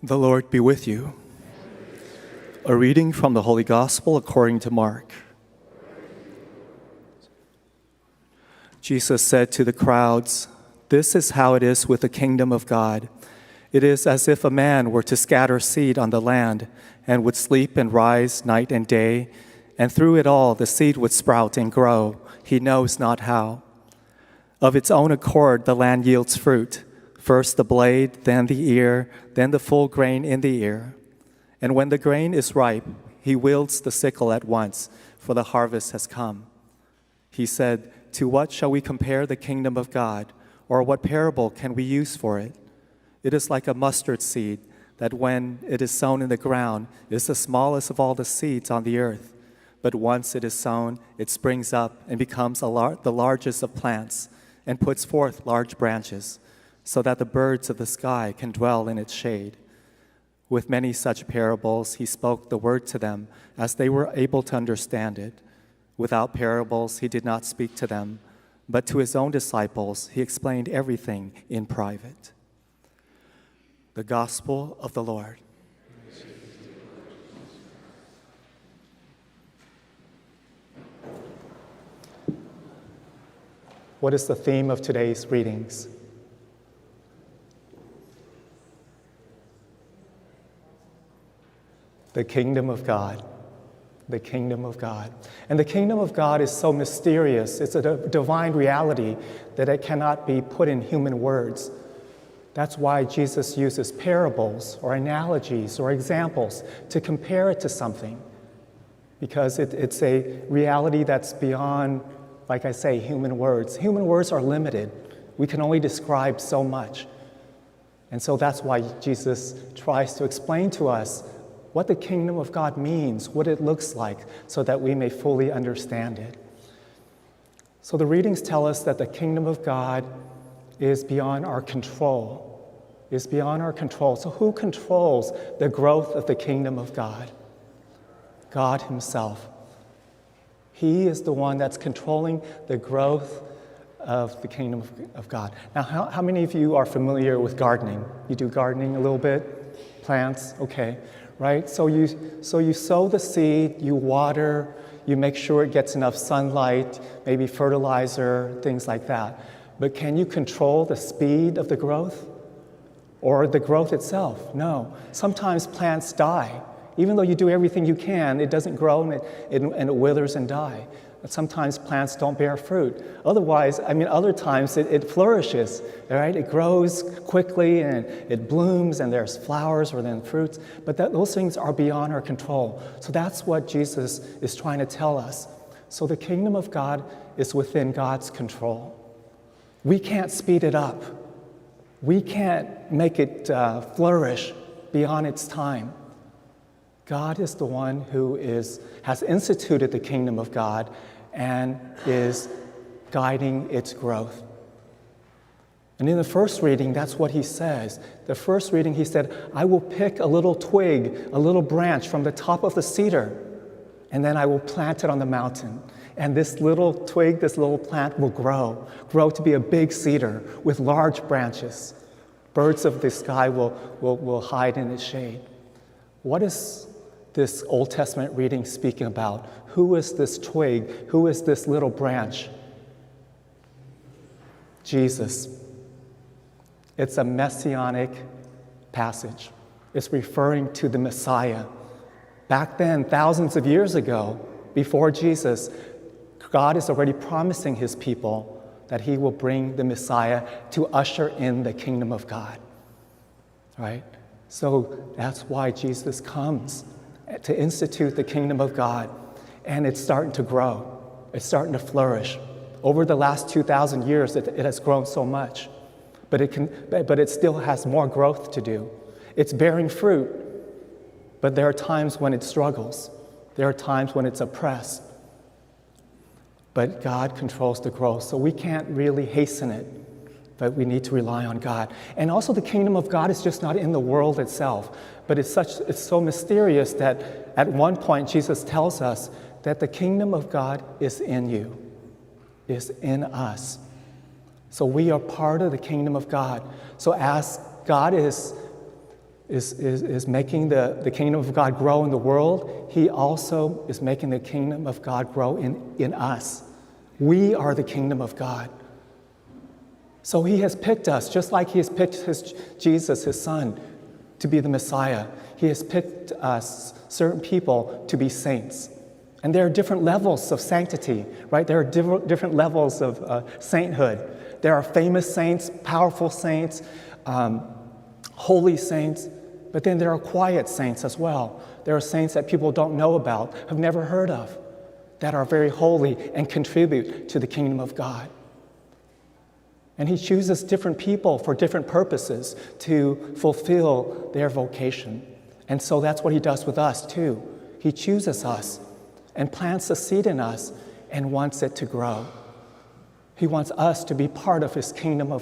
The Lord be with you. A reading from the Holy Gospel according to Mark. Jesus said to the crowds, "This is how it is with the kingdom of God. It is as if a man were to scatter seed on the land and would sleep and rise night and day, and through it all the seed would sprout and grow, he knows not how. Of its own accord the land yields fruit, first the blade, then the ear, then the full grain in the ear. And when the grain is ripe, he wields the sickle at once, for the harvest has come." He said, "To what shall we compare the kingdom of God, or what parable can we use for it? It is like a mustard seed, that when it is sown in the ground, is the smallest of all the seeds on the earth. But once it is sown, it springs up and becomes the largest of plants, and puts forth large branches, so that the birds of the sky can dwell in its shade." With many such parables, he spoke the word to them as they were able to understand it. Without parables, he did not speak to them, but to his own disciples, he explained everything in private. The Gospel of the Lord. What is the theme of today's readings? The kingdom of God. The kingdom of God. And the kingdom of God is so mysterious. It's a divine reality that it cannot be put in human words. That's why Jesus uses parables or analogies or examples to compare it to something. Because it's a reality that's beyond, like I say, human words. Human words are limited. We can only describe so much. And so that's why Jesus tries to explain to us what the kingdom of God means, what it looks like, so that we may fully understand it. So the readings tell us that the kingdom of God is beyond our control, is beyond our control. So who controls the growth of the kingdom of God? God himself. He is the one that's controlling the growth of the kingdom of God. Now, how many of you are familiar with gardening? You do gardening a little bit? Plants? Okay. Right? So you sow the seed, you water, you make sure it gets enough sunlight, maybe fertilizer, things like that. But can you control the speed of the growth or the growth itself? No. Sometimes plants die. Even though you do everything you can, it doesn't grow and it withers and die. But sometimes plants don't bear fruit. Other times it flourishes, right? It grows quickly and it blooms and there's flowers or then fruits. But those things are beyond our control. So that's what Jesus is trying to tell us. So the kingdom of God is within God's control. We can't speed it up. We can't make it flourish beyond its time. God is the one who has instituted the kingdom of God and is guiding its growth. And in the first reading, that's what he says. The first reading, he said, "I will pick a little twig, a little branch from the top of the cedar, and then I will plant it on the mountain. And this little twig, this little plant will grow to be a big cedar with large branches. Birds of the sky will hide in its shade." What is this Old Testament reading speaking about? Who is this twig? Who is this little branch? Jesus. It's a messianic passage. It's referring to the Messiah. Back then, thousands of years ago, before Jesus, God is already promising his people that he will bring the Messiah to usher in the kingdom of God. Right? So that's why Jesus comes, to institute the kingdom of God. And it's starting to grow. It's starting to flourish. Over the last 2,000 years, it has grown so much. But it still has more growth to do. It's bearing fruit, but there are times when it struggles. There are times when it's oppressed. But God controls the growth, so we can't really hasten it. But we need to rely on God. And also the kingdom of God is just not in the world itself, but it's so mysterious that at one point Jesus tells us that the kingdom of God is in you, is in us. So we are part of the kingdom of God. So as God is is making the kingdom of God grow in the world, he also is making the kingdom of God grow in us. We are the kingdom of God. So he has picked us, just like he has picked Jesus, his son, to be the Messiah. He has picked us, certain people, to be saints. And there are different levels of sanctity, right? There are different levels of sainthood. There are famous saints, powerful saints, holy saints, but then there are quiet saints as well. There are saints that people don't know about, have never heard of, that are very holy and contribute to the kingdom of God. And he chooses different people for different purposes to fulfill their vocation. And so that's what he does with us too. He chooses us and plants a seed in us and wants it to grow. He wants us to be part of his kingdom.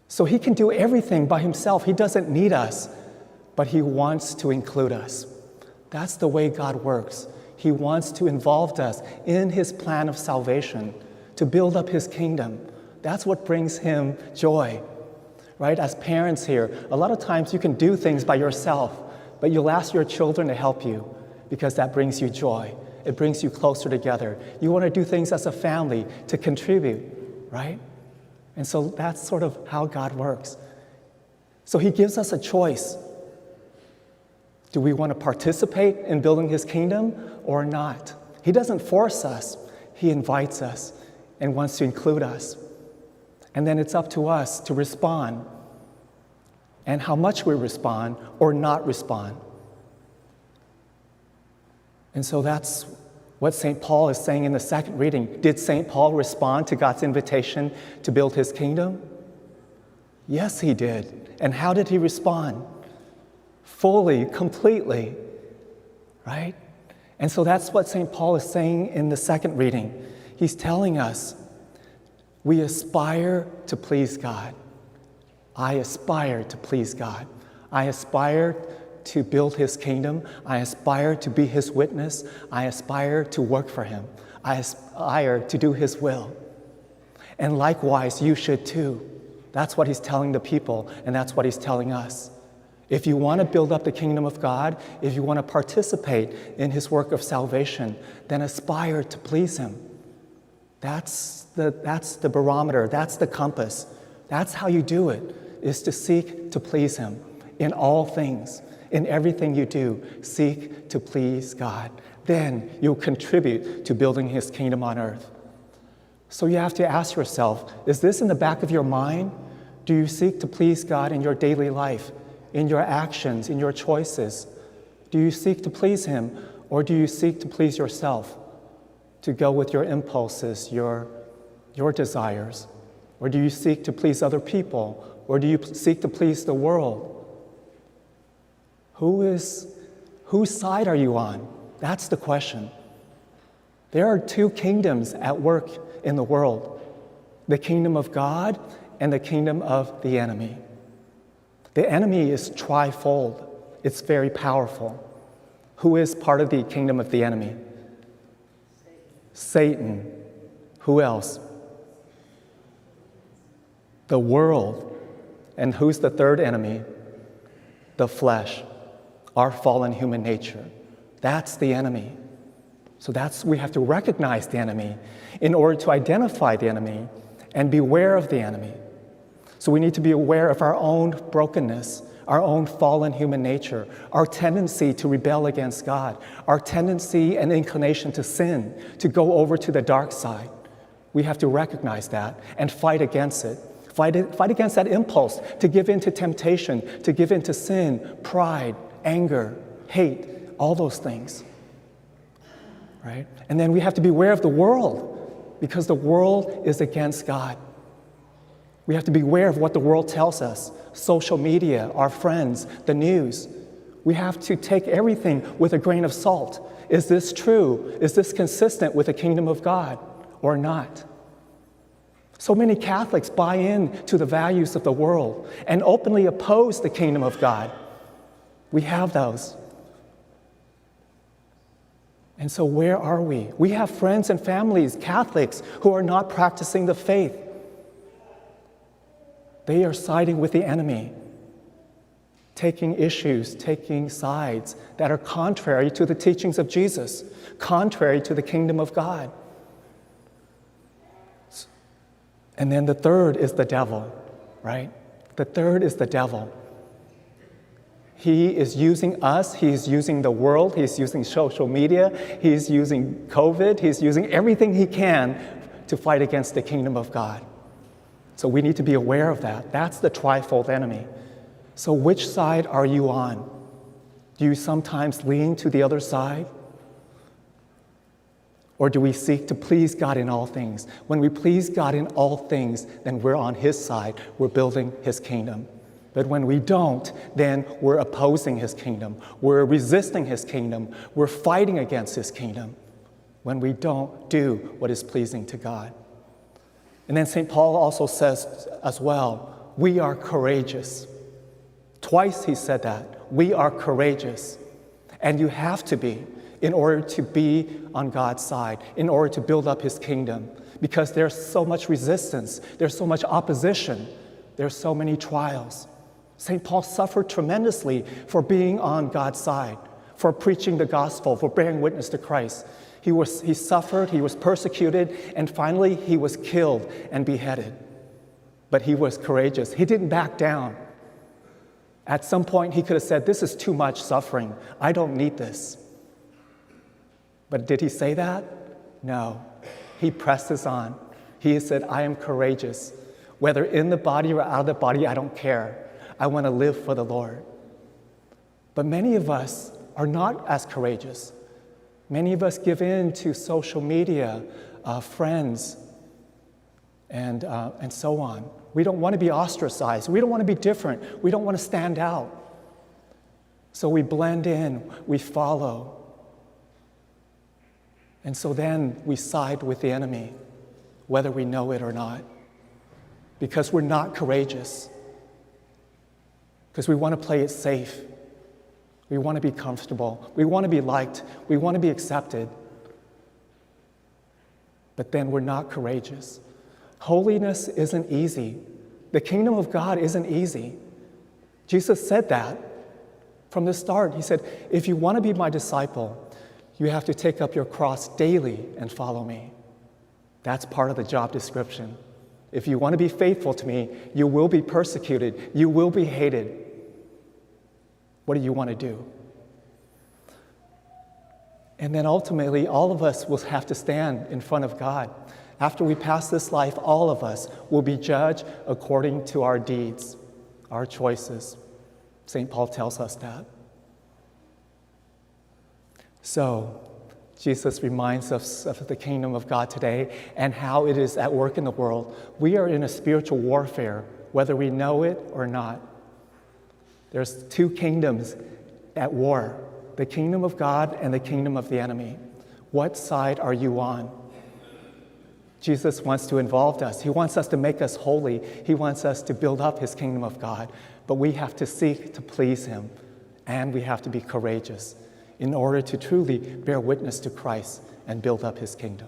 So he can do everything by himself. He doesn't need us, but he wants to include us. That's the way God works. He wants to involve us in his plan of salvation, to build up his kingdom. That's what brings him joy, right? As parents here, a lot of times you can do things by yourself, but you'll ask your children to help you because that brings you joy. It brings you closer together. You want to do things as a family to contribute, right? And so that's sort of how God works. So he gives us a choice. Do we want to participate in building his kingdom or not? He doesn't force us. He invites us and wants to include us. And then it's up to us to respond, and how much we respond or not respond. And so that's what St. Paul is saying in the second reading. Did St. Paul respond to God's invitation to build his kingdom? Yes, he did. And how did he respond? Fully, completely, right? And so that's what St. Paul is saying in the second reading. He's telling us we aspire to please God. I aspire to please God. I aspire to build his kingdom. I aspire to be his witness. I aspire to work for him. I aspire to do his will. And likewise, you should too. That's what he's telling the people, and that's what he's telling us. If you want to build up the kingdom of God, if you want to participate in his work of salvation, then aspire to please him. That's the barometer, that's the compass. That's how you do it, is to seek to please him in all things. In everything you do, seek to please God. Then you'll contribute to building his kingdom on earth. So you have to ask yourself, is this in the back of your mind? Do you seek to please God in your daily life, in your actions, in your choices? Do you seek to please him, or do you seek to please yourself, to go with your impulses, your desires? Or do you seek to please other people, or do you seek to please the world? Whose side are you on? That's the question. There are two kingdoms at work in the world, the kingdom of God and the kingdom of the enemy. The enemy is trifold. It's very powerful. Who is part of the kingdom of the enemy? Satan. Who else? The world. And who's the third enemy? The flesh. Our fallen human nature. That's the enemy. So we have to recognize the enemy in order to identify the enemy and beware of the enemy. So we need to be aware of our own brokenness, our own fallen human nature, our tendency to rebel against God, our tendency and inclination to sin, to go over to the dark side. We have to recognize that and fight against it. Fight against that impulse to give in to temptation, to give in to sin, pride, anger, hate, all those things, right? And then we have to beware of the world, because the world is against God. We have to beware of what the world tells us, social media, our friends, the news. We have to take everything with a grain of salt. Is this true? Is this consistent with the kingdom of God or not? So many Catholics buy into the values of the world and openly oppose the kingdom of God. We have those. And so where are we? We have friends and families, Catholics, who are not practicing the faith. They are siding with the enemy. taking issues, taking sides that are contrary to the teachings of Jesus, contrary to the kingdom of God. And then the third is the devil, right? The third is the devil. He is using us, he's using the world, he's using social media, he's using COVID, he's using everything he can to fight against the kingdom of God. So we need to be aware of that. That's the trifold enemy. So which side are you on? Do you sometimes lean to the other side? Or do we seek to please God in all things? When we please God in all things, then we're on his side. We're building his kingdom. But when we don't, then we're opposing his kingdom. We're resisting his kingdom. We're fighting against his kingdom when we don't do what is pleasing to God. And then St. Paul also says as well, we are courageous. Twice he said that. We are courageous. And you have to be in order to be on God's side, in order to build up his kingdom, because there's so much resistance, there's so much opposition, there's so many trials. St. Paul suffered tremendously for being on God's side, for preaching the gospel, for bearing witness to Christ. He suffered, he was persecuted, and finally he was killed and beheaded. But he was courageous. He didn't back down. At some point he could have said, this is too much suffering. I don't need this. But did he say that? No. He presses on. He said, I am courageous. Whether in the body or out of the body, I don't care. I want to live for the Lord. But many of us are not as courageous. Many of us give in to social media, friends, and so on. We don't want to be ostracized. We don't want to be different. We don't want to stand out. So we blend in, we follow. And so then we side with the enemy, whether we know it or not, because we're not courageous, because we want to play it safe. We want to be comfortable. We want to be liked. We want to be accepted. But then we're not courageous. Holiness isn't easy. The kingdom of God isn't easy. Jesus said that from the start. He said, if you want to be my disciple, you have to take up your cross daily and follow me. That's part of the job description. If you want to be faithful to me, you will be persecuted. You will be hated. What do you want to do? And then ultimately, all of us will have to stand in front of God. After we pass this life, all of us will be judged according to our deeds, our choices. St. Paul tells us that. So, Jesus reminds us of the kingdom of God today and how it is at work in the world. We are in a spiritual warfare, whether we know it or not. There's two kingdoms at war, the kingdom of God and the kingdom of the enemy. What side are you on? Jesus wants to involve us. He wants us to make us holy. He wants us to build up his kingdom of God. But we have to seek to please him, and we have to be courageous in order to truly bear witness to Christ and build up his kingdom.